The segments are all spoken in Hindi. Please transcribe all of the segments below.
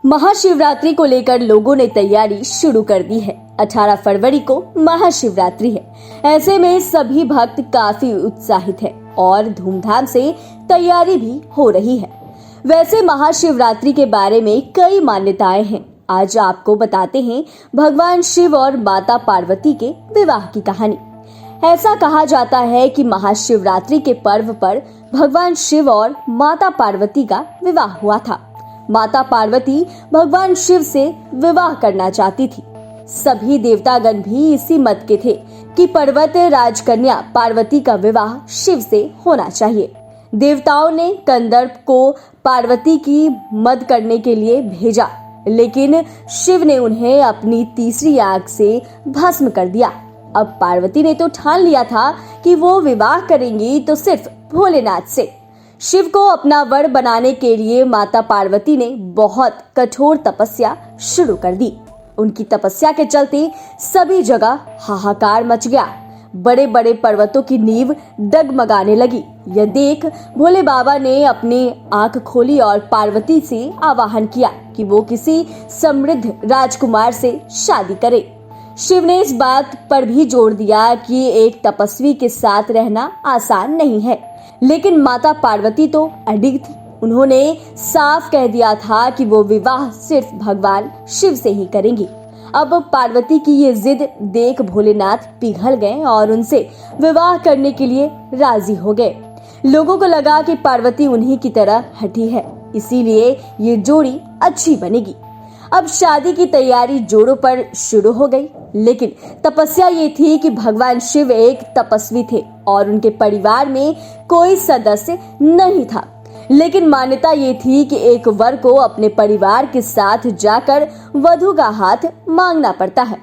महाशिवरात्रि को लेकर लोगों ने तैयारी शुरू कर दी है। 18 फरवरी को महाशिवरात्रि है। ऐसे में सभी भक्त काफी उत्साहित हैं और धूमधाम से तैयारी भी हो रही है। वैसे महाशिवरात्रि के बारे में कई मान्यताएं हैं। आज आपको बताते हैं भगवान शिव और माता पार्वती के विवाह की कहानी। ऐसा कहा जाता है कि महाशिवरात्रि के पर्व पर भगवान शिव और माता पार्वती का विवाह हुआ था। माता पार्वती भगवान शिव से विवाह करना चाहती थी। सभी देवतागण भी इसी मत के थे कि पर्वत राजकन्या पार्वती का विवाह शिव से होना चाहिए। देवताओं ने कंदर्प को पार्वती की मद करने के लिए भेजा, लेकिन शिव ने उन्हें अपनी तीसरी आंख से भस्म कर दिया। अब पार्वती ने तो ठान लिया था कि वो विवाह करेंगी तो सिर्फ भोलेनाथ से। शिव को अपना वर बनाने के लिए माता पार्वती ने बहुत कठोर तपस्या शुरू कर दी। उनकी तपस्या के चलते सभी जगह हाहाकार मच गया। बड़े बड़े पर्वतों की नींव डगमगाने लगी। यह देख भोले बाबा ने अपनी आंख खोली और पार्वती से आवाहन किया कि वो किसी समृद्ध राजकुमार से शादी करे। शिव ने इस बात पर भी जोर दिया कि एक तपस्वी के साथ रहना आसान नहीं है, लेकिन माता पार्वती तो अडिग थी। उन्होंने साफ कह दिया था कि वो विवाह सिर्फ भगवान शिव से ही करेंगी। अब पार्वती की ये जिद देख भोलेनाथ पिघल गए और उनसे विवाह करने के लिए राजी हो गए। लोगों को लगा कि पार्वती उन्हीं की तरह हठी है, इसीलिए ये जोड़ी अच्छी बनेगी। अब शादी की तैयारी जोरों पर शुरू हो गई, लेकिन तपस्या ये थी कि भगवान शिव एक तपस्वी थे और उनके परिवार में कोई सदस्य नहीं था। लेकिन मान्यता ये थी कि एक वर को अपने परिवार के साथ जाकर वधू का हाथ मांगना पड़ता है।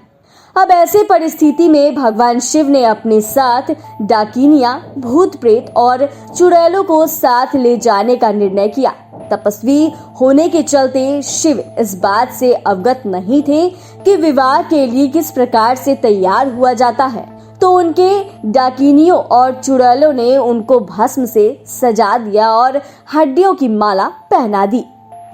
अब ऐसे परिस्थिति में भगवान शिव ने अपने साथ डाकिनिया, भूत प्रेत और चुड़ैलों को साथ ले जाने का निर्णय किया। तपस्वी होने के चलते शिव इस बात से अवगत नहीं थे कि विवाह के लिए किस प्रकार से तैयार हुआ जाता है, तो उनके डाकिनियों और चुड़ैलों ने उनको भस्म से सजा दिया और हड्डियों की माला पहना दी।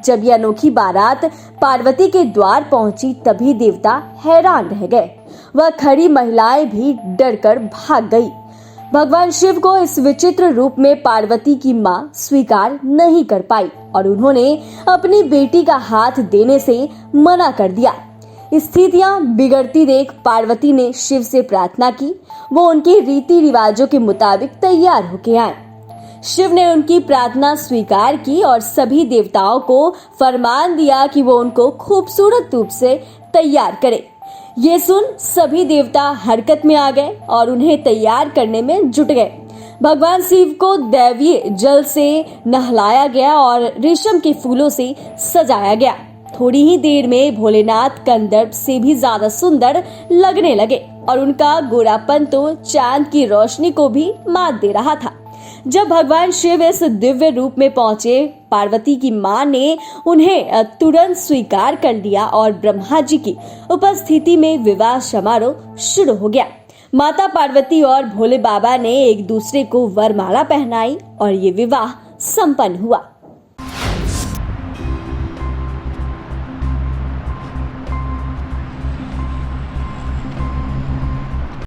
जब यह अनोखी बारात पार्वती के द्वार पहुंची, तभी देवता हैरान रह गए। वह खड़ी महिलाएं भी डरकर भाग गई। भगवान शिव को इस विचित्र रूप में पार्वती की मां स्वीकार नहीं कर पाई और उन्होंने अपनी बेटी का हाथ देने से मना कर दिया। स्थितियां बिगड़ती देख पार्वती ने शिव से प्रार्थना की। वो उनके रीति रिवाजों के मुताबिक तैयार होके आए। शिव ने उनकी प्रार्थना स्वीकार की और सभी देवताओं को फरमान दिया कि वो उनको खूबसूरत रूप से तैयार करे। ये सुन सभी देवता हरकत में आ गए और उन्हें तैयार करने में जुट गए। भगवान शिव को दैवीय जल से नहलाया गया और रेशम के फूलों से सजाया गया। थोड़ी ही देर में भोलेनाथ कंदर्प से भी ज्यादा सुंदर लगने लगे और उनका गोरापन तो चांद की रोशनी को भी मात दे रहा था। जब भगवान शिव इस दिव्य रूप में पहुंचे, पार्वती की मां ने उन्हें तुरंत स्वीकार कर लिया और ब्रह्मा जी की उपस्थिति में विवाह समारोह शुरू हो गया। माता पार्वती और भोले बाबा ने एक दूसरे को वरमाला पहनाई और ये विवाह संपन्न हुआ।